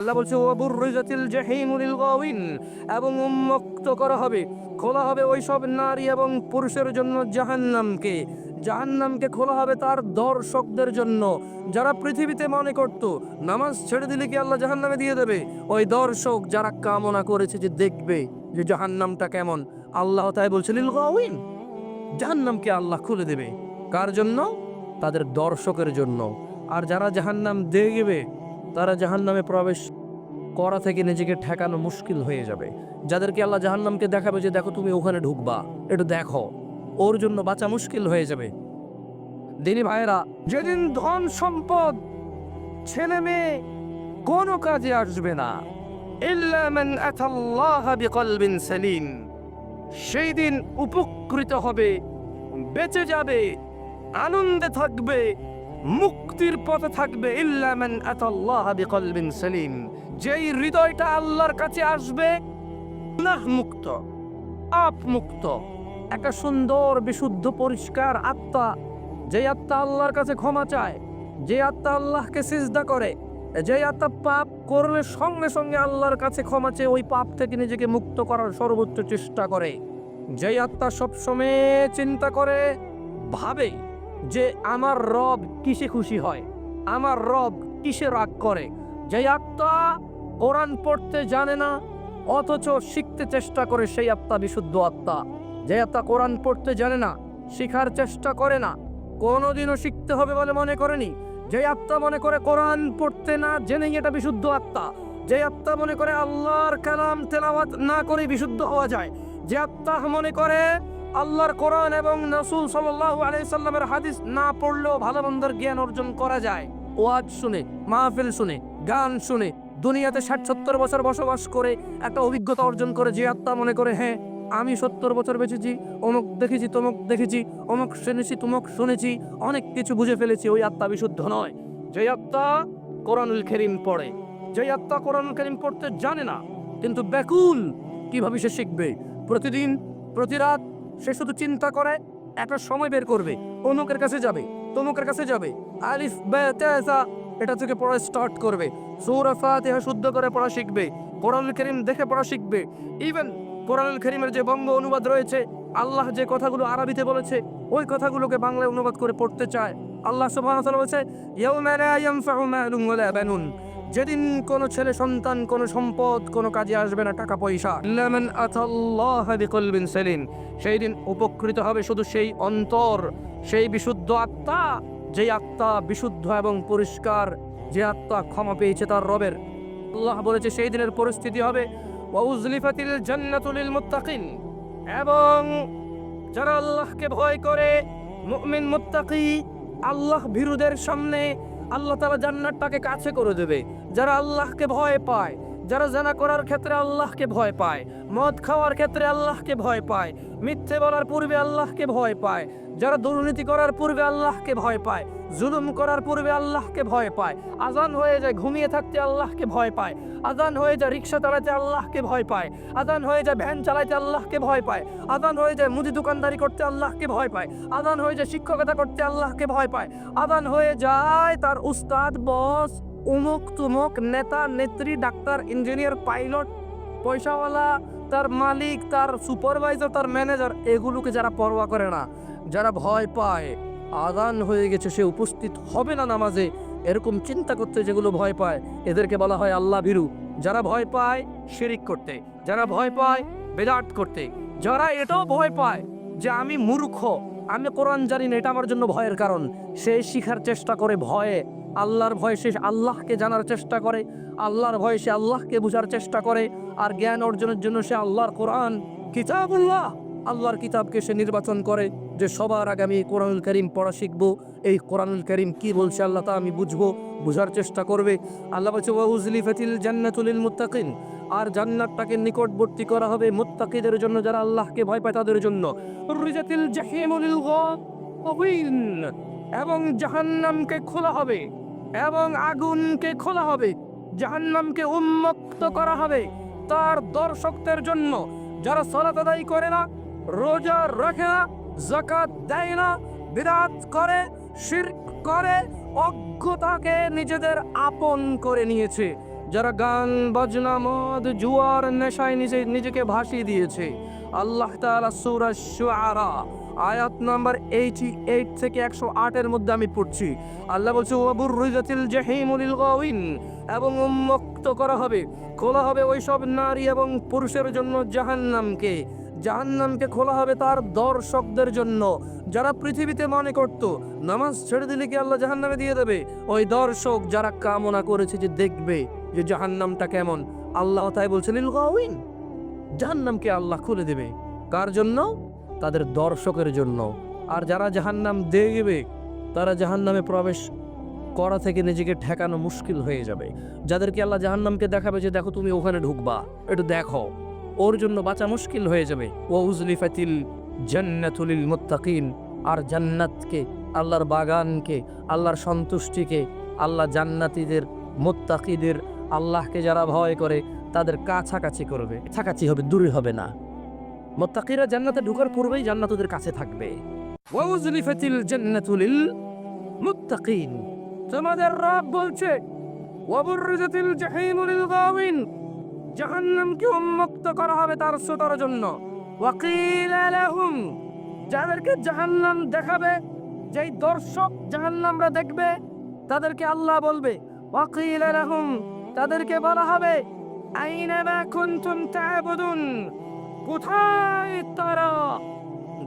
আল্লাহ বলছে ওয়াবুররিজাতিল জাহিমু লিল গাওয়িন, এবং উন্মুক্ত করা হবে, খোলা হবে ওই সব নারী এবং পুরুষের জন্য জাহান্নামকে। জাহান্নামকে খোলা হবে তার দর্শকদের জন্য, যারা পৃথিবীতে মনে করত নামাজ ছেড়ে দিলে কি আল্লাহ জাহান্নামে দিয়ে দেবে। ওই দর্শক যারা কামনা করেছে যে দেখবে যে জাহান্নামটা কেমন, আল্লাহ তাই বলছে লিল গাওয়িন, জাহান্নামকে আল্লাহ খুলে দেবে। কার জন্য? তাদের দর্শকের জন্য। আর যারা জাহান্নাম দেখবে তারা জাহান্নামে প্রবেশ করা থেকে নিজেকে ঠেকানো মুশকিল হয়ে যাবে। যাদেরকে আল্লাহ জাহান্নামকে দেখাবে যে দেখো তুমি ওখানে ঢুকবা, একটু দেখো, ওর জন্য বাঁচা মুশকিল হয়ে যাবে। দিনী ভাইয়েরা, যেদিন ধন সম্পদ ছেলে মেয়ে কোনো কাজে আসবে না, ইল্লা মান আতাল্লাহা বিকলবিন সালিম, সেই দিন উপকৃত হবে, বেঁচে যাবে, আনন্দে থাকবে, মুক্তির পথে থাকবে। ইল্লা মান আতাল্লাহা বিকলবিন সালিম, যেই হৃদয়টা আল্লাহর কাছে আসবে গুনাহ মুক্ত, পাপ মুক্ত, একটা সুন্দর বিশুদ্ধ পরিষ্কার আত্মা, যে আত্মা আল্লাহর কাছে ক্ষমা চায়, যে আত্মা আল্লাহকে সিজদা করে, যে আত্মা পাপ করলে সঙ্গে সঙ্গে আল্লাহর কাছে ক্ষমা চেয়ে ওই পাপ থেকে নিজেকে মুক্ত করার সর্বোচ্চ চেষ্টা করে, যে আত্মা সবসময় চিন্তা করে, ভাবে যে আমার রব কিসে খুশি হয়, আমার রব কিসে রাগ করে, যে আত্মা কোরআন পড়তে জানে না অথচ শিখতে চেষ্টা করে, সেই আত্মা বিশুদ্ধ আত্মা। যে আত্মা কোরআন পড়তে জানে না, শিখার চেষ্টা করে না, কোনোদিনও শিখতে হবে বলে মনে করেনি, যে আত্মা মনে করে কোরআন পড়তে না জেনেই এটা বিশুদ্ধ আত্মা, যে আত্মা মনে করে আল্লাহর কালাম তেলাওয়াত না করে বিশুদ্ধ হওয়া যায়, যে আত্মা মনে করে আল্লাহর কোরআন এবং রাসূল সাল্লাল্লাহু আলাইহি সাল্লামের হাদিস না পড়লেও ভালো মন্দের জ্ঞান অর্জন করা যায়, ওয়াজ শুনে, মাহফিল শুনে, গান শুনে, দুনিয়াতে 60-70 বছর বসবাস করে একটা অভিজ্ঞতা অর্জন করে, যে আত্মা মনে করে হ্যাঁ আমি 70 বছর বেঁচেছি, অমুক দেখেছি, তমুক দেখেছি, অমুক শুনেছি, তমুক শুনেছি, অনেক কিছু বুঝে ফেলেছি, ওই আত্মা বিশুদ্ধ নয়। যে আত্মা কোরআনুল কারীম পড়ে, যে আত্মা কোরআনুল কারীম পড়তে জানে না কিন্তু ব্যাকুল কিভাবে সে শিখবে, প্রতিদিন প্রতি রাত সে শুধু চিন্তা করে একটা সময় বের করবে, অমুকের কাছে যাবে, তমুকের কাছে যাবে, আলিফ বে তে জা এটা থেকে পড়া স্টার্ট করবে, সূরা ফাতিহা শুদ্ধ করে পড়া শিখবে, কোরআনুল কারীম দেখে পড়া শিখবে। ইভেন কোরআনুল কারীমের যে বঙ্গ অনুবাদ রয়েছে, আল্লাহ যে কথাগুলো আরবিতে বলেছে ওই কথাগুলোকে বাংলায় অনুবাদ করে পড়তে চায়। আল্লাহ সুবহানাহু ওয়া তাআলা বলেছে ইয়াউমা লা ইয়ানফাউ মালুন ওয়ালা বানুন, যেদিন কোনো ছেলে সন্তান, কোনো সম্পদ কোনো কাজে আসবে না, টাকা পয়সা, ইল্লা মান আতাল্লাহা বিকলবিন সালিম, সেই দিন উপকৃত হবে শুধু সেই অন্তর, সেই বিশুদ্ধ আত্মা, যে আত্মা বিশুদ্ধ এবং পরিষ্কার, যে আত্মা ক্ষমা পেয়েছে তার রবের। আল্লাহ বলেছে সেই দিনের পরিস্থিতি হবে ওয়া উজলিফাতিল জান্নাতু লিল মুত্তাকিন, এবং যারা আল্লাহকে ভয় করে, মুমিন মুত্তাকি, আল্লাহ ভীরুদের সামনে আল্লাহ তাআলা জান্নাতটাকে কাছে করে দেবে। যারা আল্লাহকে ভয় পায়, যারা জানা করার ক্ষেত্রে আল্লাহকে ভয় পায়, মদ খাওয়ার ক্ষেত্রে আল্লাহকে ভয় পায়, মিথ্যে বলার পূর্বে আল্লাহকে ভয় পায়, যারা দুর্নীতি করার পূর্বে আল্লাহকে ভয় পায়, জুলুম করার পূর্বে আল্লাহকে ভয় পায়, আজান হয়ে যায় ঘুমিয়ে থাকতে আল্লাহকে ভয় পায়, আজান হয়ে যায় রিক্সা চালাতে আল্লাহকে ভয় পায়, আজান হয়ে যায় ভ্যান চালাতে আল্লাহকে ভয় পায়, আজান হয়ে যায় মুদি দোকানদারি করতে আল্লাহকে ভয় পায়, আজান হয়ে যায় শিক্ষকতা করতে আল্লাহকে ভয় পায়, আজান হয়ে যায় তার উস্তাদ, বস, উমুক তুমুক নেতা নেত্রী, ডাক্তার, ইঞ্জিনিয়ার, পাইলট, পয়সাওয়ালা, তার মালিক, তার সুপারভাইজার, তার ম্যানেজার, এগুলোকে যারা পরোয়া করে না, যারা ভয় পায় আজান হয়ে গেছে সে উপস্থিত হবে না নামাজে, এরকম চিন্তা করতে যেগুলো ভয় পায়, এদেরকে বলা হয় আল্লাহ ভীরু। যারা ভয় পায় শিরিক করতে, যারা ভয় পায় বেদাত করতে, যারা এটাও ভয় পায় যে আমি মূর্খ, আমি কোরআন জানি না, এটা আমার জন্য ভয়ের কারণ, সে শিখার চেষ্টা করে ভয়ে, আল্লাহর ভয়ে সে আল্লাহকে জানার চেষ্টা করে, আল্লাহর ভয়ে সে আল্লাহকে বোঝার চেষ্টা করে, আর জ্ঞান অর্জনের জন্য সে আল্লাহর কোরআন কিতাবুল্লাহ, আল্লাহর কিতাবকে সে নির্বাচন করে যে সবার আগে আমি কোরআনুল কারীম পড়া শিখবো, এই কোরআনুল কারীম কি বলছে আল্লাহ তা আমি বুঝবো, বোঝার চেষ্টা করবে। আল্লাহ বলছে ওয়া উজলিফাতিল জান্নাতু লিল মুত্তাকিন, আর জান্নাতটাকে নিকটবর্তী করা হবে মুত্তাকিদের জন্য, যারা আল্লাহকে ভয় পায় তাদের জন্য। উররিজাতিল জাহিমু লিল গাওয়িন, এবং জাহান্নামকে খোলা হবে, এবং আগুনকে খোলা হবে, জাহান্নামকে উন্মুক্ত করা হবে তার দর্শকদের জন্য, যারা সালাত আদায় করে না, রোজা রাখে না, যাকাত দেয় না, বিদআত করে, শিরক করে, অজ্ঞতাকে নিজেদের আপন করে নিয়েছে, যারা গান বাজনা মদ জুয়ার নেশায় নিজেকে ভাসিয়ে দিয়েছে। আল্লাহ তাআলা সূরা শুআরা আয়াত নাম্বার 88 থেকে 108 এর মধ্যে আমি পড়ছি। আল্লাহ বলছে ওয়াবুররিজাতিল জাহিমু লিল গাওয়িন, এবং উন্মুক্ত করা হবে, খোলা হবে ওই সব নারী এবং পুরুষের জন্য জাহান্নামকে। জাহান্নামকে খোলা হবে তার দর্শকদের জন্য, যারা পৃথিবীতে মনে করত নামাজ ছেড়ে দিলে কি আল্লাহ জাহান্নামে দিয়ে দেবে। ওই দর্শক যারা কামনা করেছে যে দেখবে যে জাহান্নামটা কেমন, আল্লাহ তাই বলছেন লিল গাওয়িন, জাহান্নামকে আল্লাহ খুলে দেবে। কার জন্য? তাদের দর্শকের জন্য। আর যারা জাহান্নাম দেখবে তারা জাহান্নামে প্রবেশ করা থেকে নিজেকে ঠেকানো মুশকিল হয়ে যাবে। যাদেরকে আল্লাহ জাহান্নামকে দেখাবে যে দেখো তুমি ওখানে ঢুকবা, একটু দেখো, ওর জন্য বাঁচা মুশকিল হয়ে যাবে। ওয়াউজলিফাতিল জান্নাতু লিল মুত্তাকিন, আর জান্নাতকে, আল্লাহর বাগানকে, আল্লাহর সন্তুষ্টিকে আল্লাহ জান্নাতীদের, মুত্তাকিদের, আল্লাহকে যারা ভয় করে তাদের কাছাকাছি করবে। কাছাকাছি হবে, দূরে হবে না। মুত্তাকিরা জান্নাতে ঢোকার পূর্বেই জান্নাত ওদের কাছে থাকবে। ওয়াউজলিফাতিল জান্নাতু লিল মুত্তাকিন, তোমাদের রব বলছে ওয়াবুররিজাতিল জাহিমু লিল গাওয়িন, জাহান্নামকে উন্মুক্ত করা হবে তার শ্রোতার জন্য। ওয়াকিলা লাহুম, যাদেরকে জাহান্নাম দেখাবে, যেই দর্শক জাহান্নামরা দেখবে তাদেরকে আল্লাহ বলবে ওয়াকিলা লাহুম, তাদেরকে বলা হবে আইনা মা কুনতুম তা'বুদুন, কোথায় তারা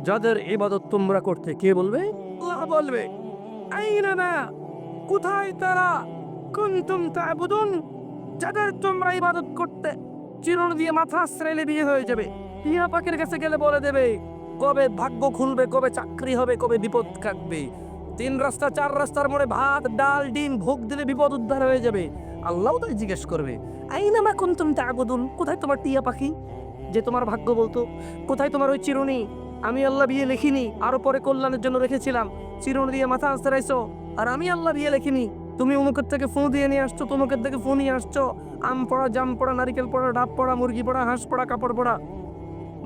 যাদের ইবাদত তোমরা করতে। কে বলবে? আল্লাহ বলবে আইনা মা, কোথায় তারা, কুনতুম তা'বুদুন, যাদের তোমরা ইবাদত করতে। চিরুন দিয়ে মাথা আশ্রাইলে বিয়ে হয়ে যাবে। টিয়া পাখির কাছে গেলে বলে দেবে কবে ভাগ্য খুলবে, কবে চাকরি হবে, কবে বিপদ কাটবে। 3 রাস্তা 4 রাস্তার মোড়ে ভাত ডাল ডিম ভোগ দিলে বিপদ উদ্ধার হয়ে যাবে। আল্লাহ তাই জিজ্ঞেস করবে আইনা মা কুনতুম তা'বুদুন, কোথায় তোমার টিয়া পাখি যে তোমার ভাগ্য বলতো? কোথায় তোমার ওই চিরুনি? আমি আল্লাহ বিয়ে লিখিনি, আরো পরে কল্যাণের জন্য রেখেছিলাম। চিরুনি দিয়ে মাথা আশ্রাইছো, আর আমি আল্লাহ বিয়ে লিখিনি। তুমি অমুকের থেকে ফোন দিয়ে নিয়ে আসছো, তমুকের থেকে ফোন নিয়ে আসছো। আম পড়া, জাম পড়া, নারিকেল পড়া, ডাব পড়া, মুরগি পড়া, হাঁস পড়া, কাপড় পড়া,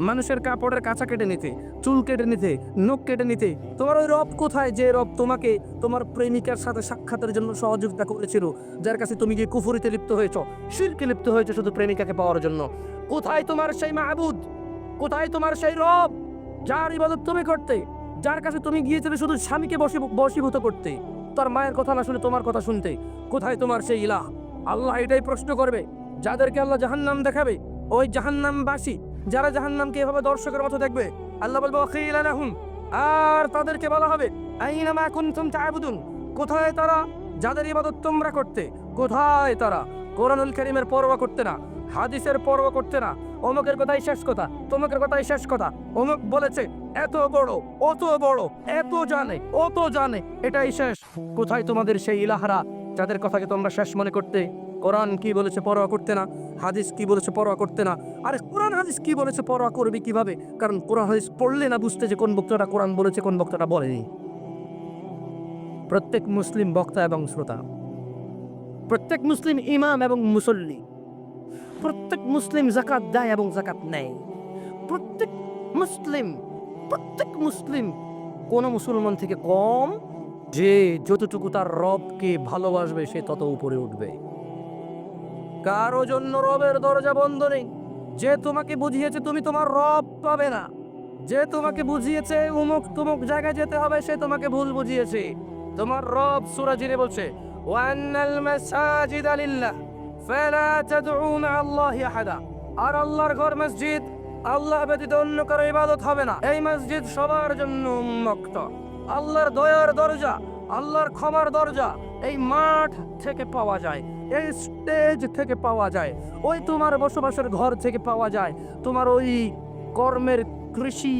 মানুষের কাপড়ের কাঁচা কেটে নিতে, চুল কেটে নিতে, নখ কেটে নিতে। তোমার ওই রব কোথায় যে রব তোমাকে তোমার প্রেমিকার সাথে সাক্ষাতের জন্য সহযোগিতা করেছিল, যার কাছে তুমি গিয়ে কুফরিতে লিপ্ত হয়েছো, শিরকে লিপ্ত হয়েছো শুধু প্রেমিকাকে পাওয়ার জন্য? কোথায় তোমার সেই মাবুদ? কোথায় তোমার সেই রব যার ইবাদত তুমি করতে, যার কাছে তুমি গিয়েছিলে শুধু স্বামীকে বশীভূত করতে, তার মায়ের কথা না শুনে তোমার কথা শুনতে? কোথায় তোমার সেই ইলাহ? আল্লাহ এটাই প্রশ্ন করবে যাদেরকে আল্লাহ জাহান্নাম দেখাবে। ওই জাহান্নামবাসী যারা জাহান্নামকে এভাবে দর্শকের মতো দেখবে, আল্লাহ বলবে ওয়াকিলা লাহুম, আর তাদেরকে বলা হবে আইনা মা কুনতুম তা'বুদুন, কোথায় তারা যাদের ইবাদত তোমরা করতে? কোথায় তারা? কোরআনুল কারীমের পরোয়া করতে না, হাদিসের পরোয়া করতে না। অমুকের কথাই শেষ কথা, তমুকের কথাই শেষ কথা। অমুক বলেছে এত বড়, অত বড়, এত জানে, অত জানে, এটাই শেষ। কোথায় তোমাদের সেই ইলাহরা যাদের কথাকে তোমরা শেষ মনে করতে? কোরআন কি বলেছে পরোয়া করতে না, হাদিস কি বলেছে পরোয়া করতে না। আরে কোরআন হাদিস কি বলেছে পরোয়া করবে কিভাবে? কারণ কোরআন হাদিস পড়লে না বুঝতে যে কোন বক্তাটা কোরআন বলেছে, কোন বক্তাটা বলেনি। প্রত্যেক মুসলিম বক্তা এবং শ্রোতা, প্রত্যেক মুসলিম ইমাম এবং মুসল্লি, প্রত্যেক মুসলিম যাকাত দেয় এবং যাকাত নেয়। প্রত্যেক মুসলিম কোন মুসলমান থেকে কম যে যতটুকু তার রবকে ভালোবাসবে সে তত উপরে উঠবে। কারো জন্য রবের দরজা বন্ধ নেই। যে তোমাকে বুঝিয়েছে তুমি তোমার রব পাবে না, যে তোমাকে বুঝিয়েছে উমুক তুমুক জায়গায় যেতে হবে, সে তোমাকে ভুল বুঝিয়েছে। তোমার রব সূরা জিনে বলছে ওয়ান্নাল মাসাজিদা লিল্লাহ ফালা তাদউ মা আল্লাহি আহাদা, আর আল্লাহর ঘর মসজিদ, আল্লাহ ব্যতীত অন্য কারো ইবাদত হবে না। এই মসজিদ সবার জন্য উন্মুক্ত। আল্লাহর দয়ার দরজা, আল্লাহর ক্ষমার দরজা এই মাঠ থেকে পাওয়া যায়, এই স্টেজ থেকে পাওয়া যায়, ওই তোমার বসবাসের ঘর থেকে পাওয়া যায়, তোমার ওই কর্মের কৃষি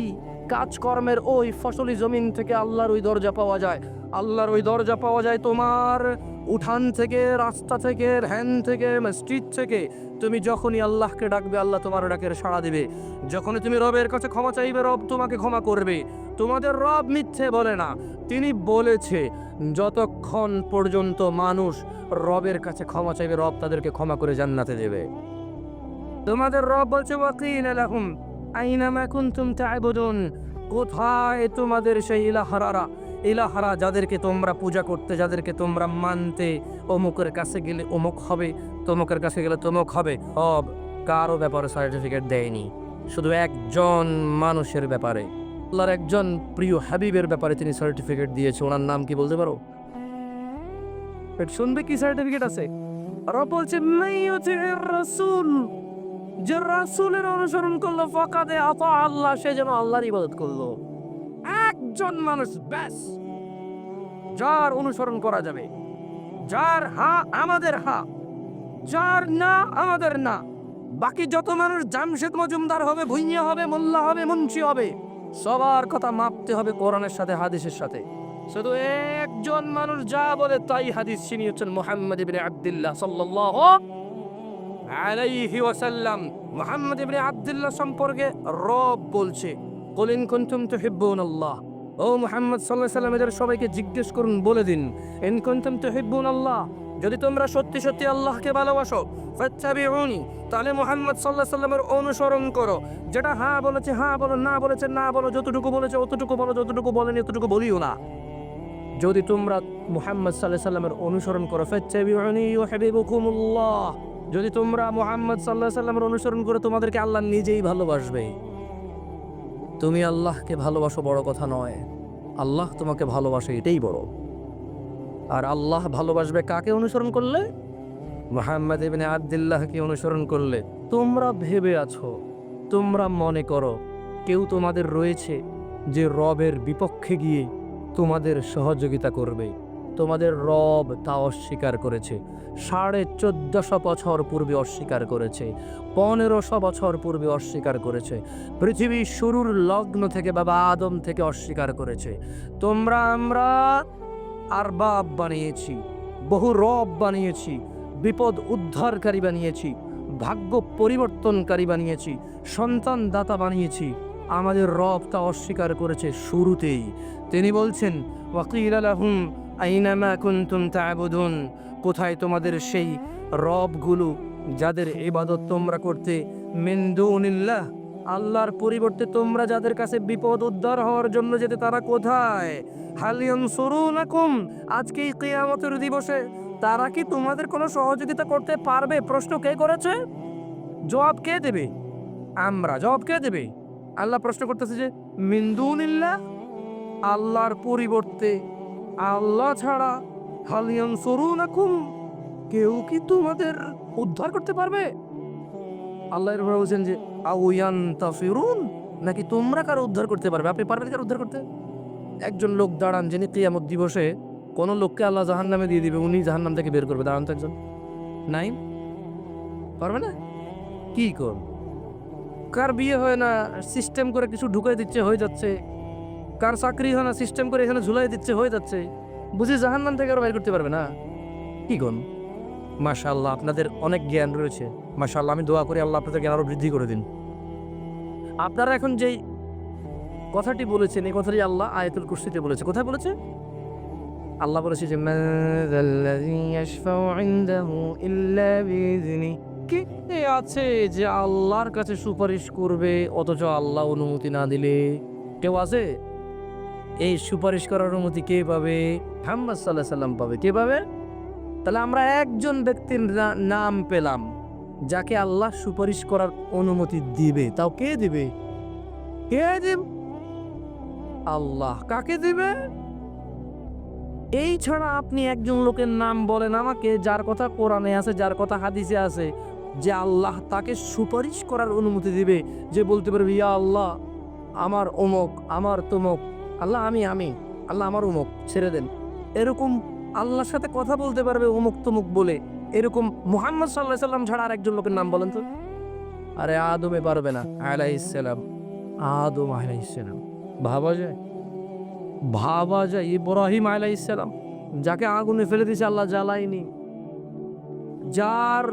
কাজকর্মের ওই ফসলি জমিন থেকে আল্লাহর ওই দরজা পাওয়া যায়। আল্লাহর ওই দরজা পাওয়া যায় তোমার উঠান থেকে, রাস্তা থেকে, ভ্যান থেকে, মসজিদ থেকে। তুমি যখনই আল্লাহকে ডাকবে আল্লাহ তোমার ডাকের সাড়া দিবে। যখনই তুমি রবের কাছে ক্ষমা চাইবে রব তোমাকে ক্ষমা করবে। তোমাদের রব মিথ্যে বলে না, তিনি বলেছে যতক্ষণ পর্যন্ত মানুষ রবের কাছে ক্ষমা চাইবে রব তাদেরকে ক্ষমা করে জান্নাতে দেবে। তোমাদের রব বলছে ওয়াকিলা লাহুম আইনা মা কুনতুম তা'বুদুন, কোথায় তোমাদের সেই ইলাহারা যাদেরকে তোমরা পূজা করতে, যাদেরকে তোমরা মানতে, অমুকের কাছে গেলে অমুক হবে, তমকের কাছে গেলে তমক হবে, সব কারো ব্যাপারে সার্টিফিকেট দেয়নি, শুধু একজন মানুষের ব্যাপারে, আল্লাহর একজন প্রিয় হাবিবের ব্যাপারে তিনি সার্টিফিকেট দিয়েছে। ওনার নাম কি বলতে পারো? শুনবে কি সার্টিফিকেট আছে? রব বলছে মাইয়ুতির রাসূল, যে রাসূলের অনুসরণ করলো ফাকাদে আতা আল্লাহ, সে যেন আল্লাহর ইবাদত করলো। একজন মানুষ ব্যাস, যার অনুসরণ করা যাবে, যার হা আমাদের হা, যার না আমাদের না। বাকি যত মানুষ জামশেদ মজুমদার হবে, ভুইয়া হবে, মোল্লা হবে, মুন্সি হবে, সবার কথা মাপতে হবে কোরআনের সাথে, হাদিসের সাথে। শুধু একজন মানুষ যা বলে তাই হাদিস, তিনি হচ্ছেন মুহাম্মদ ইবনে আব্দুল্লাহ সাল্লাল্লাহু আলাইহি ওয়াসাল্লাম। মুহাম্মদ ইবনে আব্দুল্লাহ সম্পর্কে রব বলছে, কুল ইন কুনতুম তুহিব্বুনাল্লাহ, ও মুহাম্মদ সাল্লাল্লাহু আলাইহি ওয়াসাল্লাম এদের সবাইকে জিজ্ঞেস করুন, বলে দিন, ইন কুনতুম তুহিব্বুনাল্লাহ, যদি তোমরা সত্যি সত্যি আল্লাহকে ভালোবাসো, ফাত্তাবিউনি, তাহলে মুহাম্মদ সাল্লাল্লাহু আলাইহি ওয়াসাল্লামের অনুসরণ করো। যেটা হ্যাঁ বলেছে হ্যাঁ বলো, না বলেছে না বলো, যতটুকু বলেছে অতটুকু বলো, যতটুকু বলেনি অতটুকু বলিও না। যদি তোমরা মুহাম্মদ সাল্লাল্লাহু আলাইহি ওয়াসাল্লামের অনুসরণ করো, ফাত্তাবিউনি ইউহিব্বুকুমুল্লাহ, যদি তোমরা মুহাম্মদ সাল্লাল্লাহু আলাইহি ওয়াসাল্লামের অনুসরণ করে, তোমাদেরকে আল্লাহ নিজেই ভালোবাসবে। তুমি আল্লাহকে ভালোবাসো বড় কথা নয়, আল্লাহ তোমাকে ভালোবাসে এটাই বড়। আর আল্লাহ ভালোবাসবে কাকে অনুসরণ করলে? মুহাম্মদ ইবনে আব্দুল্লাহকে অনুসরণ করলে। তোমরা ভেবে আছো, তোমরা মনে করো কেউ তোমাদের রয়েছে যে রবের বিপক্ষে গিয়ে তোমাদের সহযোগিতা করবে। তোমাদের রব তা অস্বীকার করেছে, 1450 বছর পূর্বে অস্বীকার করেছে, 1500 বছর পূর্বে অস্বীকার করেছে, পৃথিবীর শুরুর লগ্ন থেকে বাবা আদম থেকে অস্বীকার করেছে। তোমরা আমরা আরবাব বানিয়েছি, বহু রব বানিয়েছি, বিপদ উদ্ধারকারী বানিয়েছি, ভাগ্য পরিবর্তনকারী বানিয়েছি, সন্তান দাতা বানিয়েছি। আমাদের রব তা অস্বীকার করেছে শুরুতেই। তিনি বলছেন, ওয়াকিলা লাহুম আইনা মা কুনতুম তা'বুদুন, কোথায় তোমাদের সেই রবগুলো যাদের ইবাদত তোমরা করতে, মিন দুনিল্লাহ, আল্লাহর পরিবর্তে তোমরা যাদের কাছে বিপদ উদ্ধার হওয়ার জন্য যেতে, তারা কোথায়? হাল ইয়ানসুরুনাকুম, আজকে এই কিয়ামতের দিবসে তারা কি তোমাদের কোনো সহযোগিতা করতে পারবে? প্রশ্ন কে করেছে? জবাব কে দেবে? আমরা। জবাব কে দেবে? আল্লাহ প্রশ্ন করতেছে যে মিন দুনিল্লাহ, আল্লাহর পরিবর্তে, আল্লাহ ছাড়া, হাল ইয়ানসুরুনাকুম, কেউ কি তোমাদের উদ্ধার করতে পারবে? আল্লাহ এর উপরে বলছেন যে আউ ইয়ানতাফিরুন, নাকি তোমরা কারো উদ্ধার করতে পারবে? আপনি পারবেন কারো উদ্ধার করতে? একজন লোক দাঁড়ান, যিনি কিয়ামত দিবসে কোন লোককে আল্লাহ জাহান্নামে দিয়ে দিবে, উনি জাহান্নাম থেকে বের করবে। দাঁড়ান তো একজন, নাই? পারবে না? কি কর? কার বিয়ে হয় না, সিস্টেম করে কিছু ঢুকাই দিচ্ছে, হয়ে যাচ্ছে। কার চাকরি হয় না, সিস্টেম করে এখানে ঝুলাই দিচ্ছে, হয়ে যাচ্ছে। বুঝি জাহান্নাম থেকে আরো বের করতে পারবে না? কি কোন? মাশাআল্লাহ, আপনাদের অনেক জ্ঞান রয়েছে, মাশাআল্লাহ। আমি দোয়া করি আল্লাহ আপনাদের জ্ঞান আরো বৃদ্ধি করে দিন। আপনারা এখন যেই কথাটি বলেছেন, এই কথাটি আল্লাহ আয়াতুল কুরসিতে বলেছে। কোথায় বলেছে? আল্লাহ বলেছে যে মান যাল্লাযী ইয়াশফাউ ইনদাহু ইল্লা বিইযনি, কে আছে যে আল্লাহর কাছে সুপারিশ করবে অথচ আল্লাহ অনুমতি না দিলে? কেউ আছে? এই সুপারিশ করার অনুমতি কে পাবে? মুহাম্মদ সাল্লাল্লাহু আলাইহি সাল্লাম পাবে। কে পাবে? তাহলে আমরা একজন ব্যক্তির নাম পেলাম যাকে আল্লাহ সুপারিশ করার অনুমতি দিবে। তাও কে দিবে? কে দিবে? আল্লাহ। কাকে দিবে? এই ছাড়া আপনি একজন লোকের নাম বলেন আমাকে, যার কথা কোরআনে আছে, যার কথা হাদিসে আছে, যে আল্লাহ তাকে সুপারিশ করার অনুমতি দিবে, যে বলতে পারবে ইয়া আল্লাহ আমার অমুক, আমার তমুক, আল্লাহ আমি আল্লাহ আমার অমুক, ছেড়ে দেন। এরকম আল্লাহর সাথে কথা বলতে পারবে অমুক তমুক বলে, এরকম মুহাম্মদ সাল্লাল্লাহু আলাইহি সাল্লাম ছাড়া আরেকজন লোকের নাম বলেন তো? আরে আদমে পারবে না, আলাইহিস সালাম, আদম আলাইহিস সালাম। ভাবা যায়? ভাবা যায়? ইব্রাহিম আলাইহিস সালাম, যাকে আগুনে ফেলে দিয়েছে আল্লাহ জ্বালায়নি, যার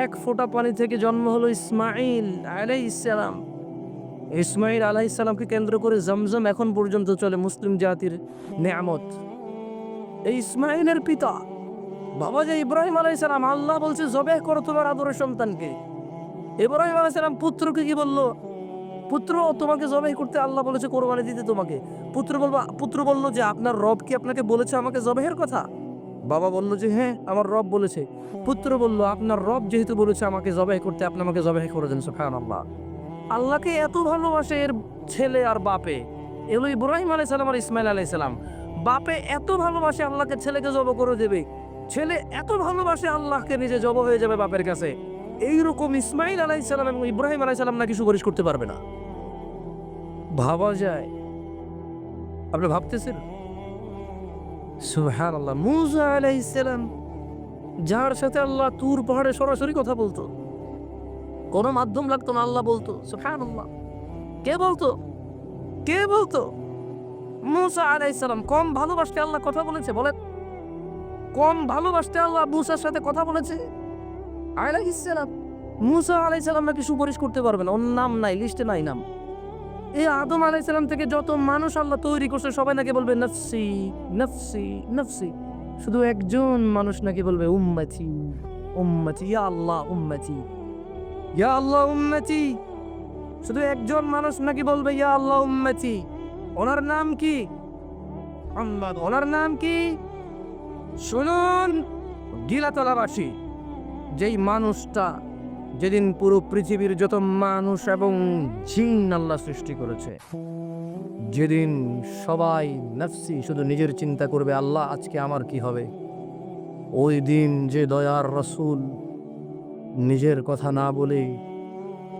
এক ফোঁটা পানি থেকে জন্ম হলো ইসমাইল আলাইহিস সালাম। ইসমাইল আলাইহিস সালামকে কেন্দ্র করে জমজম এখন পর্যন্ত চলে, মুসলিম জাতির নেয়ামত। এই ইসমাইলের পিতা বাবা যে ইব্রাহিম আলাইহিস সালাম, আল্লাহ বলছে জবেহ করো তোমার আদরের সন্তানকে। ইব্রাহিম আলাইহিস সালাম পুত্রকে কি বলল? পুত্র তোমাকে জবাই করতে আল্লাহ বলেছে, কোরবানি দিতে তোমাকে। পুত্র বলল যে আপনার রব কি আপনাকে বলেছে আমাকে জবাইয়ের কথা? বাবা বলল যে হ্যাঁ আমার রব বলেছে। পুত্র বলল আপনার রব যেহেতু বলেছে আমাকে জবাই করতে, আপনি আমাকে জবাই করে দেন। সুবহানাল্লাহ। আল্লাহকে এত ভালোবাসে এর ছেলে আর বাপে, এলো ইব্রাহিম আলাইহিস সালাম আর ইসমাইল আলাইহিস সালাম। বাপে এত ভালোবাসে আল্লাহকে, ছেলেকে জব করে দেবে। ছেলে এত ভালোবাসে আল্লাহকে, নিজে জব হয়ে যাবে বাপের কাছে। এইরকম ইসমাইল আলাইহিস সালাম এবং ইব্রাহিম আলাইহিস সালাম নাকি সুপারিশ করতে পারবে না? ভাবা যায়? আপনি ভাবতেছেন? সুবহানাল্লাহ। মূসা আলাইহিস সালাম, যার সাথে আল্লাহ তুর পাহাড়ে সরাসরি কথা বলতো, কোনো মাধ্যম লাগতো না, আল্লাহ বলতো। সুবহানাল্লাহ। কে বলতো? কে বলতো? মূসা আলাইহিস সালাম। কম ভালোবাসতে আল্লাহ কথা বলেছে বলেন? কম ভালোবাসতে আল্লাহ মূসার সাথে কথা বলেছে? আলাইহিস সালাম। মূসা আলাইহিস সালাম নাকি সুপারিশ করতে পারবে না, ওর নাম নাই, লিস্টে নাই নাম। এই আদম আলাইহিস সালাম থেকে যত মানুষ আল্লাহ তৈরি করছে সবাই নাকি বলবে নফসি নফসি নফসি। শুধু একজন মানুষ নাকি বলবে উম্মতি উম্মতি, ইয়া আল্লাহ উম্মতি, ইয়া আল্লাহ উম্মতি। শুধু একজন মানুষ নাকি বলবে ইয়া আল্লাহ উম্মতি। ওনার নাম কি? মুহাম্মদ। ওনার নাম কি? শুনুন গিলাতলাবাসী, যেই মানুষটা যেদিন পুরো পৃথিবীর যত মানুষ এবং জিন আল্লাহ সৃষ্টি করেছে, যেদিন সবাই নফসি শুধু নিজের চিন্তা করবে, আল্লাহ আজকে আমার কি হবে, ওই দিন যে দয়ার রাসূল নিজের কথা না বলে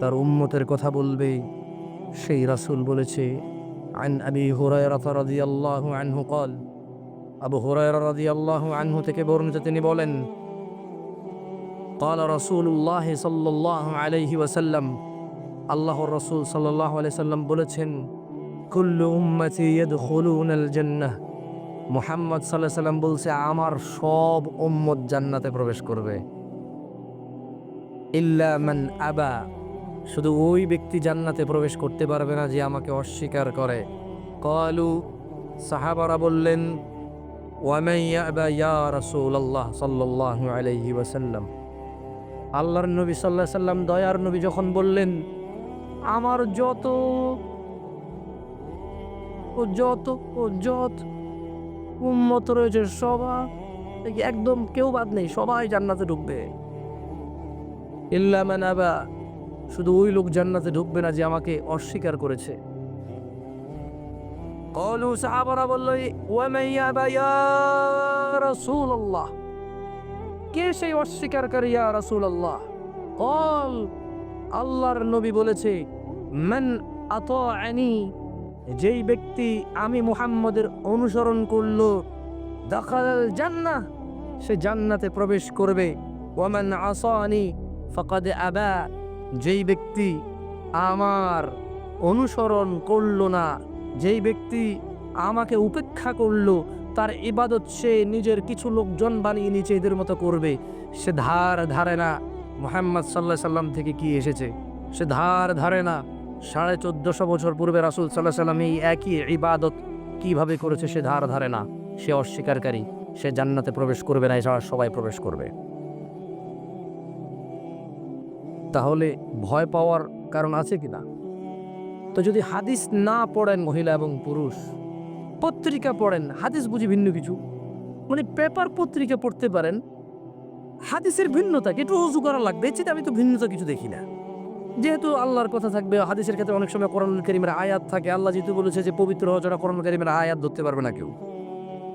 তার উম্মতের কথা বলবে, সেই রাসূল বলেছে আন আবি হুরায়রা রাদিয়াল্লাহু আনহু قال, আবু হুরায়রা রাদিয়াল্লাহু আনহু থেকে বর্ণিত, তিনি বলেন قال رسول الله صلى الله عليه وسلم, আল্লাহর রাসূল সাল্লাল্লাহু আলাইহি সাল্লাম বলেছেন কুল্লু উম্মতি ইয়াদখুলুনাল জান্নাহ, মুহাম্মদ সাল্লাল্লাহু আলাইহি সাল্লাম বলছে আমার সব উম্মত জান্নাতে প্রবেশ করবে, ইল্লা মান আবা, শুধু ওই ব্যক্তি জান্নাতে প্রবেশ করতে পারবে না যে আমাকে অস্বীকার করে। ক্বালু, সাহাবারা বললেন ওয়া মান ইয়াবা ইয়া রাসূলুল্লাহ সাল্লাল্লাহু আলাইহি ওয়াসাল্লাম। আল্লাহর নবী সাল্লাল্লাহু আলাইহি সাল্লাম, দয়ার নবী যখন বললেন আমার যত উম্মত রয়েছে সবাই, একদম কেউ বাদ নেই, সবাই জান্নাতে ঢুকবে, ইল্লা মান আবা, শুধু ওই লোক জান্নাতে ঢুকবে না যে আমাকে অস্বীকার করেছে। ক্বালু, সাহাবারা বলল ওয়া মান ইয়াবা ইয়া রাসূলুল্লাহ, কে সেই অস্বীকারকারী ইয়া রাসূলুল্লাহ? ক্বাল, আল্লাহর নবী বলেছে মান আতাআনি, যেই ব্যক্তি আমি মুহাম্মদের অনুসরণ করলো, দাখালাল জান্নাহ, সে জান্নাতে প্রবেশ করবে। ওয়া মান আসানি ফাকাদ আবা, যেই ব্যক্তি আমার অনুসরণ করলো না, যেই ব্যক্তি আমাকে উপেক্ষা করলো, তার ইবাদত সে নিজের কিছু লোকজন বানিয়ে নিচে এদের মতো করবে, সে ধার ধারে না মুহাম্মদ সাল্লাল্লাহু আলাইহি সাল্লাম থেকে কি এসেছে, সে ধার ধারে না 1450 বছর পূর্বে রাসূল সাল্লাল্লাহু আলাইহি সাল্লাম এই একই ইবাদত কিভাবে করেছে, সে ধার ধারে না, সে অস্বীকারী, সে জান্নাতে প্রবেশ করবে না, এছাড়া সবাই প্রবেশ করবে। তাহলে ভয় পাওয়ার কারণ আছে কিনা? তো যদি হাদিস না পড়েন মহিলা এবং পুরুষ, পত্রিকা পড়েন, হাদিস বুঝি ভিন্ন কিছু, মানে পেপার পত্রিকা পড়তে পারেন, হাদিসের ভিন্নতা একটু উজু করা লাগবে, এতে আমি তো ভিন্নতা কিছু দেখি না। যেহেতু আল্লাহর কথা থাকবে, হাদিসের ক্ষেত্রে অনেক সময় কোরআনুল কারীমের আয়াত থাকে, আল্লাহ যেহেতু বলেছে যে পবিত্র হওয়া ছাড়া কোরআনুল কারীমের আয়াত ধরতে পারবে না, কেউ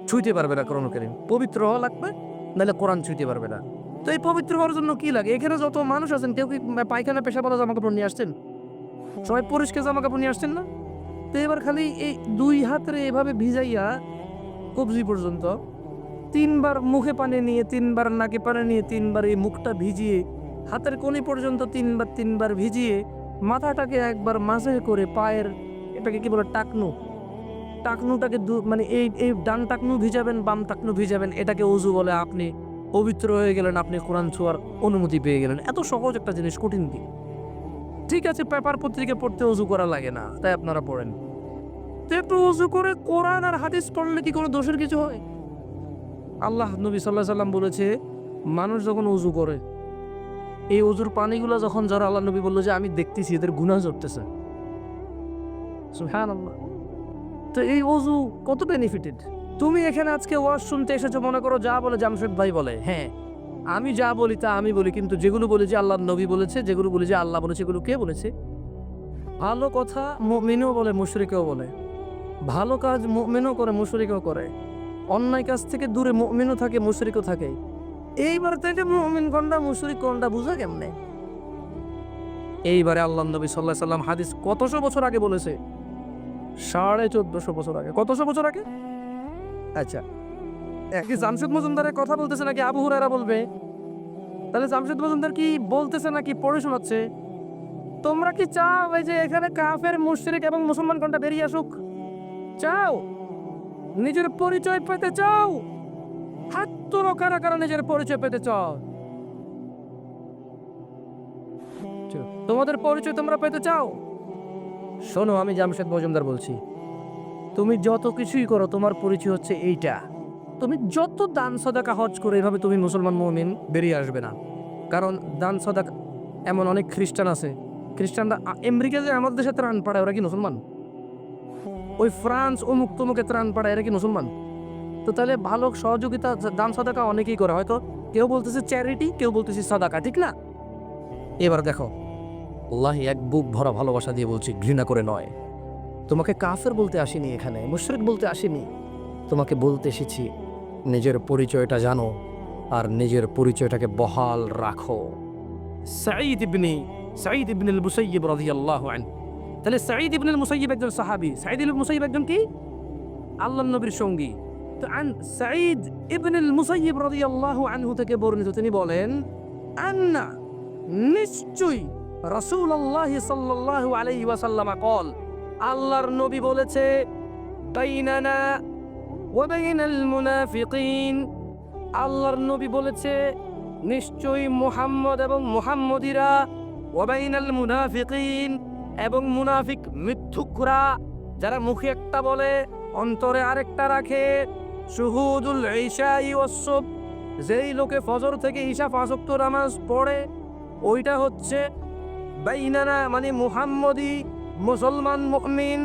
ছুঁইতে পারবে না কোরআনুল কারীম, পবিত্র হওয়া লাগবে, নাহলে কোরআন ছুঁইতে পারবে না। তো এই পবিত্র হওয়ার জন্য কি লাগে? এখানে যত মানুষ আছেন, কেউ কি পায়খানা পেশাবালা জামা কাপড় নিয়ে আসছেন? সবাই পরিষ্কার জামা কাপড় নিয়ে আসছেন না? তো এবার খালি এই দুই হাতে এভাবে ভিজাইয়া কবজি পর্যন্ত 3 বার মুখে পানি নিয়ে, 3 বার নাকে পানি নিয়ে, 3 বার এই মুখটা ভিজিয়ে, হাতের কোণে পর্যন্ত 3 বার ভিজিয়ে, মাথাটাকে একবার মাঝে করে পায়ের, এটাকে কি বলে, টাকনুটাকে মানে এই ডান টাকনু ভিজাবেন, বাম টাকনু ভিজাবেন, এটাকে ওযু বলে। আপনি পবিত্র হয়ে গেলেন, আপনি কোরআন ছোঁয়ার অনুমতি পেয়ে গেলেন। এত সহজ একটা জিনিস, কঠিন কি? ঠিক আছে, পেপার পত্রিকা পড়তে ওযু করা লাগে না, তাই আপনারা পড়েন, তো একটু ওযু করে কোরআন আর হাদিস পড়লে কি কোনো দোষের কিছু হয়? আল্লাহ নবী সাল্লাল্লাহু আলাইহি সাল্লাম বলেছে মানুষ যখন ওযু করে, এই ওযুর পানিগুলো যখন ঝরে, আল্লাহ নবী বলল যে আমি দেখতেছি এদের গুনাহ ঝরতেছে। সুবহানাল্লাহ। তো এই ওযু কত বেনিফিটেড, তুমি এখানে আজকে ওয়াজ শুনতে এসেছো, মনে করো যা বলে জামশেদ ভাই বলে, হ্যাঁ আমি যা বলি তা আমি বলি, কিন্তু যেগুলো বলি যে আল্লাহর নবী বলেছে, যেগুলো বলি যে আল্লাহ বলেছে, এগুলো কে বলেছে? ভালো কথা মুমিনও বলে, মুশরিকও বলে। ভালো কাজ মুমিনও করে, মুশরিকও করে। অন্যায় কাজ থেকে দূরে মুমিনও থাকে, মুশরিকও থাকে। এইবার থেকে মুমিন কোনটা মুশরিক কোনটা বুঝা কেমনে? এইবারে আল্লাহ নবী সাল্লাল্লাহু আলাইহি সাল্লাম হাদিস কতশো বছর আগে বলেছে, 1450 বছর আগে। কতশো বছর আগে? আচ্ছা, কি জামশেদ মজুমদারের কথা বলতেছে নাকি আবু হুরায়রা বলবে? তাহলে জামশেদ মজুমদার কি বলতেছে নাকি পড়ে শোনাচ্ছে? তোমরা কি চাও এই যে এখানে কাফের, মুশরিক এবং মুসলমান কোনটা বেরিয়ে আসুক? চাও? নিজের পরিচয় পেতে চাও? হাত তোলো কারা কারা নিজের পরিচয় পেতে চাও। তোমাদের পরিচয় তোমরা পেতে চাও? শোনো, আমি জামশেদ মজুমদার বলছি, তুমি যত কিছুই করো তোমার পরিচয় হচ্ছে এইটা। তুমি যত দান সাদাকা হজ করে, এভাবে তুমি মুসলমান মুমিন বেরিয়ে আসবে না। কারণ দান সাদাকা, এমন অনেক খ্রিস্টান আছে, খ্রিস্টানরা আমেরিকা যে আমাদের দেশে ত্রাণ পাড়ায়, ওরা কি মুসলমান? ওই ফ্রান্স অমুক তমুকে ত্রাণ পাড়ায়, এরা কি মুসলমান? তো তাহলে ভালো সহযোগিতা দান সাদাকা অনেকেই করে, হয়তো কেউ বলতেছে চ্যারিটি, কেউ বলতেছে সাদাকা, ঠিক না? এবার দেখো, আল্লাহ এক বুক ভরা ভালোবাসা দিয়ে বলছি, ঘৃণা করে নয়। তোমাকে কাফের বলতে আসিনি, এখানে মুশরিক বলতে আসিনি। তোমাকে বলতে এসেছি নিজের পরিচয়টা জানো আর নিজের পরিচয়টাকে বহাল রাখো। সাঈদ ইবনুল মুসাইয়্যিব রাদিয়াল্লাহু আনহু। তাহলে সাঈদ ইবনুল মুসাইয়্যিব একজন সাহাবী। সাঈদ ইবনুল মুসাইয়্যিব একজন কি? আল্লাহর নবীর সঙ্গী। তো আন সাঈদ ইবনুল মুসাইয়্যিব রাদিয়াল্লাহু আনহু থেকে বর্ণিত, তিনি বলেন, আন্না, নিশ্চয়ই, রাসূলুল্লাহ সাল্লাল্লাহু আলাইহি ওয়াসাল্লাম কল, আল্লাহর নবী বলেছে, বাইনানা ওয়া বাইনাল মুনাফিকিন, আল্লাহর নবী বলেছে নিশ্চয়ই মুহাম্মদ এবং মুহাম্মদীরা, ওয়া বাইনাল মুনাফিকিন, এবং মুনাফিক মিথ্যুকরা, যারা মুখে একটা বলে অন্তরে আরেকটা রাখে, শুহুদুল ইশাই ওয়াস সুবহ, যেই লোকে ফজর থেকে ঈশা 5 ওয়াক্ত নামাজ পড়ে, ওইটা হচ্ছে বাইনানা, মানে মুহাম্মদী মুসলমান মুমিন।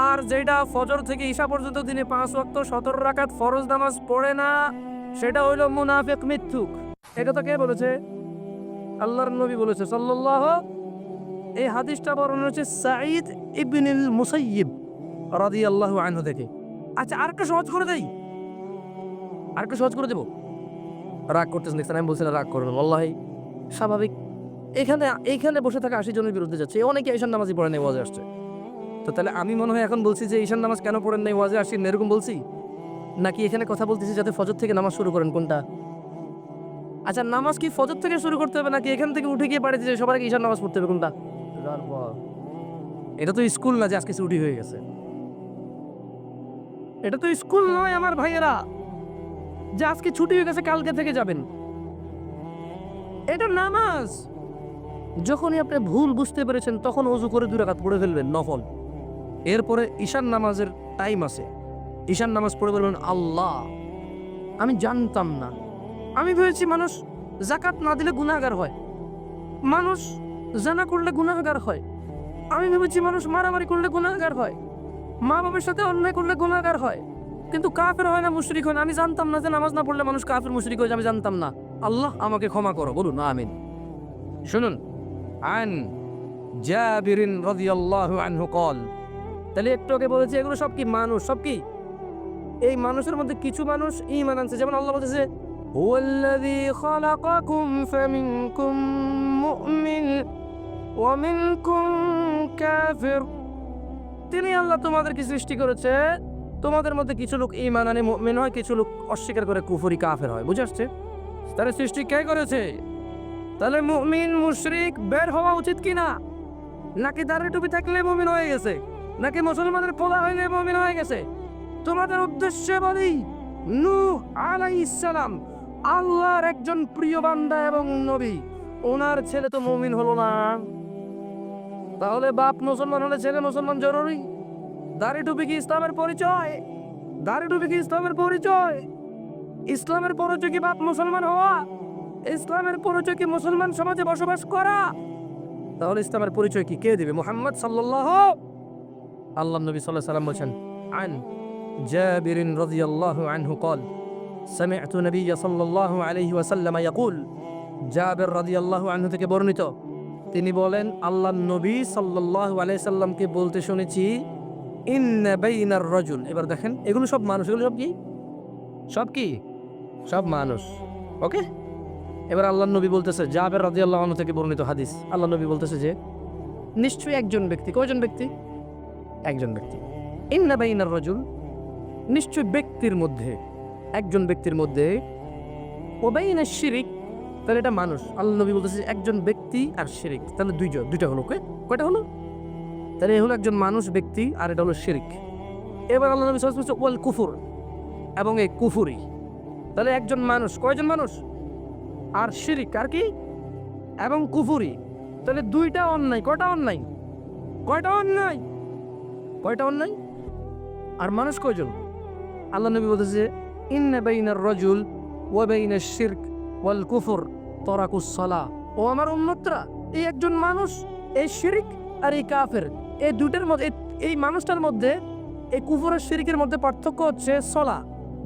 আর যেটা ফজর থেকে ঈশা পর্যন্ত দিনে 5 ওয়াক্ত 17 রাকাত ফরজ নামাজ পড়ে না, সেটা হইল মুনাফিক, মিথ্যুক। এটা তো কে বলেছে? আল্লাহর নবী বলেছে সাল্লাল্লাহু। এই হাদিসটা বর্ণনা হচ্ছে সাঈদ ইবনুল মুসাইয়্যিব রাদিয়াল্লাহু আনহু থেকে। আচ্ছা, আরেকটা সহজ করে দেই, আরেকটা সহজ করে দেব। রাগ করতেছেন দেখছেন, আমি বলছি না রাগ করবেন, আল্লাহি স্বাভাবিক। এইখানে বসে থাকা 80 জনের বিরুদ্ধে যাচ্ছে, অনেকে ঈশান নামাজই পড়ে নাই, ওয়াজে আসছে। তো তাহলে আমি মনে হয় এখন বলছি যে ঈশান নামাজ কেন পড়েন নাই, ওয়াজে আসছেন, এরকম বলছি? নাকি এখানে কথা বলতেছি যাতে ফজর থেকে নামাজ শুরু করেন, কোনটা? আচ্ছা, নামাজ কি ফজর থেকে শুরু করতে হবে নাকি এখান থেকে উঠে গিয়ে বাড়িতে যে সবার আগে ঈশান নামাজ পড়তে হবে, কোনটা? এটা তো স্কুল না যে আজকে ছুটি হয়ে গেছে। এটা তো স্কুল নয় আমার ভাইয়েরা, যে আজকে ছুটি হয়ে গেছে কালকে থেকে যাবেন। এটা নামাজ। যখনই আপনি ভুল বুঝতে পেরেছেন তখন ওযু করে 2 রাকাত পড়ে ফেলবেন নফল। এরপরে ঈশান নামাজের টাইম আছে, ঈশান নামাজ পড়ে বলবেন, আল্লাহ আমি জানতাম না, আমি ভেবেছি মানুষ যাকাত না দিলে গুনাহগার হয়, মানুষ জানা করলে গুনাহগার হয়, আমি ভেবেছি মানুষ মারামারি করলে গুনাহগার হয়, মা বাবার সাথে অন্যায় করলে গুনাহগার হয়, কিন্তু কাফের হয় না, মুশরিক হয় না। আমি জানতাম না যে নামাজ না পড়লে মানুষ কাফের মুশরিক হয়ে যাবে, আমি জানতাম না। আল্লাহ আমাকে ক্ষমা করো, বলুন আমিন। শুনুন, আন জাবির রাদিয়াল্লাহু আনহু قال, তাহলে একটু আগে বলেছে এগুলো সব কি মানুষ, সব কি এই মানুষের মধ্যে কিছু মানুষ ঈমান আনছে, যেমন আল্লাহ বলেছে হুয়াল্লাযী খালাকাকুম ফামিনকুম মুমিন ওয়া মিনকুম কাফির, তিনি আল্লাহ তোমাদেরকে সৃষ্টি করেছে, তোমাদের মধ্যে কিছু লোক ঈমান আনে মুমিন হয়, কিছু লোক অস্বীকার করে কুফরি কাফের হয়। বুঝে আসছে? তার সৃষ্টি কে করেছে? তাহলে মুমিন মুশরিক বের হওয়া উচিত কিনা? নাকি দাঁড়িয়ে টুপি থাকলে মুমিন হয়ে গেছে, নাকি মুসলমানের পোলা হইলে মুমিন হয়ে গেছে? তোমাদের উদ্দেশ্যে বলি, নূহ আলাইহিস সালাম আল্লাহর একজন প্রিয় বান্দা এবং নবী, ওনার ছেলে তো মুমিন হলো না। তাহলে বাপ মুসলমান হলে ছেলে মুসলমান জরুরি? দাড়ি টুপি কি ইসলামের পরিচয়? দাড়ি টুপি কি ইসলামের পরিচয়? ইসলামের পরিচয় কি বাপ মুসলমান হওয়া? ইসলামের পরিচয় কি মুসলমান সমাজে বসবাস করা? তাহলে ইসলামের পরিচয় কি কে দিবে? মুহাম্মদ সাল্লাল্লাহু, আল্লাহ নবী সাল্লাল্লাহু আলাইহি সাল্লাম বলেন, আন جابر رضي الله عنه قال سمعت نبي صلى الله عليه وسلم يقول জাবের রাদিয়াল্লাহু আনহু থেকে বর্ণিত, তিনি বলেন আল্লাহর নবী সাল্লাল্লাহু আলাইহি সাল্লামকে বলতে শুনেছি, ইন্না বাইনার রাজুল, এবার দেখেন এগুলো সব মানুষ, এগুলো সব কি, সব কি, সব মানুষ। ওকে, এবার আল্লাহর নবী বলতেছে, জাবের রাদিয়াল্লাহু আনহু থেকে বর্ণিত হাদিস, আল্লাহর নবী বলতেছে যে নিশ্চয়ই একজন ব্যক্তি, কয়জন ব্যক্তি, একজন ব্যক্তি, ইন্না বাইনার রাজুল, নিশ্চয় ব্যক্তির মধ্যে, একজন ব্যক্তির মধ্যে, ও বাইনাশ শিরিক, তাহলে এটা মানুষ, আল্লাহ নবী বলতেছে একজন ব্যক্তি আর শিরিক, তাহলে দুইটা হলো, কয়টা হলো, তাহলে এ হলো একজন মানুষ ব্যক্তি আর এটা হলো শিরিক। এবার আল্লাহ নবী সাল্লাল্লাহু আলাইহি ওয়াসাল্লাম ওয়াল কুফর, এবং এই কুফরি, তাহলে একজন মানুষ, কয়জন মানুষ, আর শিরিক আর কি, এবং কুফরি, তাহলে দুইটা অন্যায়, কয়টা অন্যায়, কয়টা অন্যায়, কয়টা অন্যায়, আর মানুষ কয়জন, আল্লাহ নবী বলতেছে ইন্না বাইনার রাজুল ওয়া বাইনাশ শিরক ওয়াল কুফর তারাকুস সালাহ, ও আমার উম্মতরা, এই একজন মানুষ, এই শিরিক আর এই কাফের, এই দুইটার মধ্যে, এই মানুষটার মধ্যে, এই কুফর আর শিরিকের মধ্যে পার্থক্য হচ্ছে সালাহ।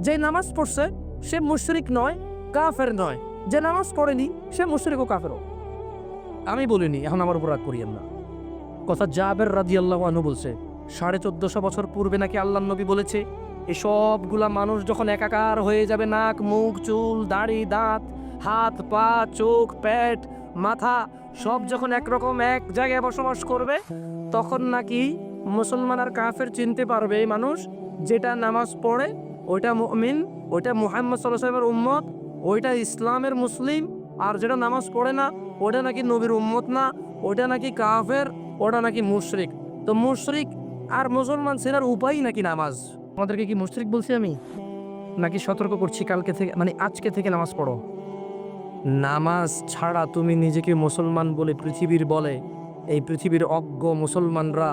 যে নামাজ পড়ছে সে মুশরিক নয়, কাফের নয়, যে নামাজ পড়েনি সে মুশরিক ও কাফেরও। আমি বলিনি, এখন আমার উপর রাগ করিয়েন না, কথা জাবের রাদিয়াল্লাহু আনহু বলছে। 1450 বছর পূর্বে নাকি আল্লাহর নবী বলেছে, এই সবগুলা মানুষ যখন একাকার হয়ে যাবে, নাক মুখ চুল দাড়ি দাঁত হাত পা চোখ পেট মাথা সব যখন একরকম এক জায়গায় বসবাস করবে, তখন নাকি মুসলমান আর কাফের চিনতে পারবে এই মানুষ, যেটা নামাজ পড়ে ওইটা মুমিন, ওইটা মুহাম্মদ সাল্লাল্লাহু আলাইহি ওয়াসাল্লামের উম্মত, ওইটা ইসলামের মুসলিম, আর যেটা নামাজ পড়ে না ওইটা নাকি নবীর উম্মত না, ওইটা নাকি কাফের, ওটা নাকি মুশরিক। তো মুশরিক আর মুসলমান চেনার উপায় নাকি নামাজ। আমাদেরকে কি মুশরিক বলছি আমি, নাকি সতর্ক করছি কালকে থেকে, মানে আজকে থেকে নামাজ পড়ো। নামাজ ছাড়া তুমি নিজেকে মুসলমান বলে পৃথিবীর বলে, এই পৃথিবীর অজ্ঞ মুসলমানরা,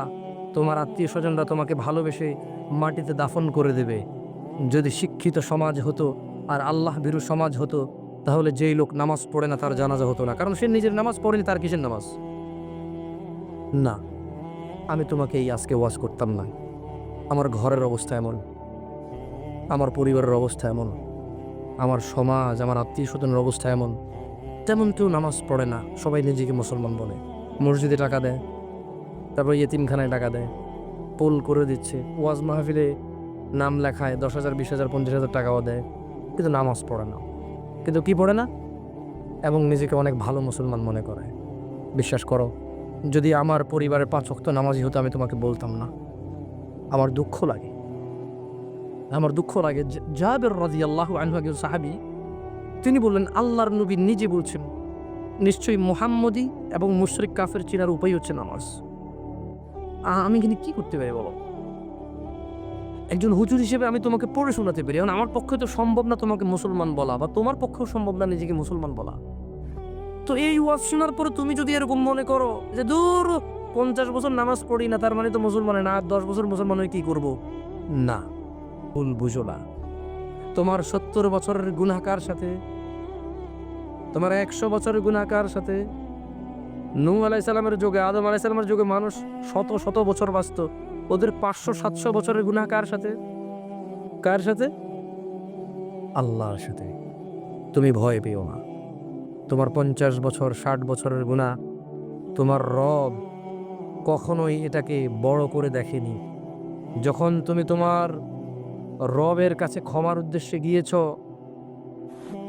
তোমার আত্মীয় স্বজনরা তোমাকে ভালোবেসে মাটিতে দাফন করে দেবে। যদি শিক্ষিত সমাজ হতো আর আল্লাহ ভীরু সমাজ হতো, তাহলে যেই লোক নামাজ পড়ে না তার জানাজা হতো না, কারণ সে নিজের নামাজ পড়েনি, তার কিসের নামাজ। না, আমি তোমাকে এই আজকে ওয়াজ করতাম না, আমার ঘরের অবস্থা এমন, আমার পরিবারের অবস্থা এমন, আমার সমাজ আমার আত্মীয় স্বজনের অবস্থা এমন, তেমন কেউ নামাজ পড়ে না, সবাই নিজেকে মুসলমান বলে, মসজিদে টাকা দেয়, তারপর ইয়েতিমখানায় টাকা দেয়, পোল করে দিচ্ছে, ওয়াজ মাহফিলে নাম লেখায় 10,000 20,000 50,000 টাকাও দেয়, কিন্তু নামাজ পড়ে না, কিন্তু কি পড়ে না, এবং নিজেকে অনেক ভালো মুসলমান মনে করে। বিশ্বাস করো, যদি আমার পরিবারের 5 ওয়াক্ত নামাজি হতো আমি তোমাকে বলতাম না। আমার দুঃখ লাগে, আমার দুঃখ লাগে। জাবের রাদিয়াল্লাহু আনহু একজন সাহাবী, তিনি বললেন আল্লাহর নবী নিজে বলছেন, নিশ্চয়ই মুহাম্মদী এবং মুশরিক কাফের চেনার উপায় হচ্ছে নামাজ। আমি কিন্তু কি করতে পারি বলো, একজন হুজুর হিসেবে আমি তোমাকে পড়ে শোনাতে পারি, এখন আমার পক্ষে তো সম্ভব না তোমাকে মুসলমান বলা, বা তোমার পক্ষেও সম্ভব না নিজেকে মুসলমান বলা। তো এই ওয়াজ শোনার পরে তুমি যদি এরকম মনে করো যে দূর 50 বছর নামাজ পড়ি না তার মানে তো মুসলমান না, 10 বছর মুসলমান হয়ে কি করব, না, ভুল বুঝো না। তোমার 70 বছরের গুনাহকার সাথে, তোমার 100 বছরের গুনাহকার সাথে, নূহ আলাইহিস সালামের যুগে, আদম আলাইহিস সালামের যুগে মানুষ শত শত বছর বাঁচত, ওদের 500-700 বছরের গুনাহকার সাথে, কার সাথে, আল্লাহর সাথে। তুমি ভয় পেও না, তোমার 50 বছর 60 বছরের গুনাহ তোমার রব কখনোই এটাকে বড় করে দেখেনি। যখন তুমি তোমার রবের কাছে ক্ষমার উদ্দেশ্যে গিয়েছ,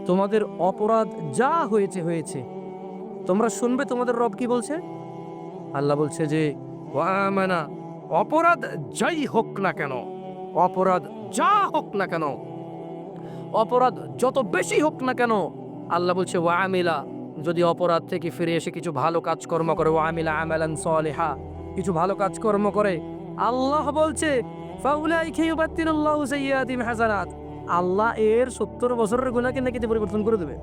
তোমাদের অপরাধ যা হয়েছে হয়েছে, তোমরা শুনবে তোমাদের রব কি বলছে। আল্লাহ বলছে যে ওয়ামানা, অপরাধ যাই হোক না কেন, অপরাধ যা হোক না কেন, অপরাধ যত বেশি হোক না কেন, আল্লাহ বলছে ওয়ামিলা, যদি অপরাধ থেকে ফিরে এসে কিছু ভালো কাজকর্ম করে, ওয়ামিলা আমালান সালিহা, কিছু ভালো কাজকর্ম করে, আল্লাহ বলছে ফাউলাইকা ইউবাদদিলুল্লাহু সাইয়্যাতিহিম হাসানাত, আল্লাহ এর 70 বছরের গুনাহকে নেকিতে পরিবর্তন করে দেবে।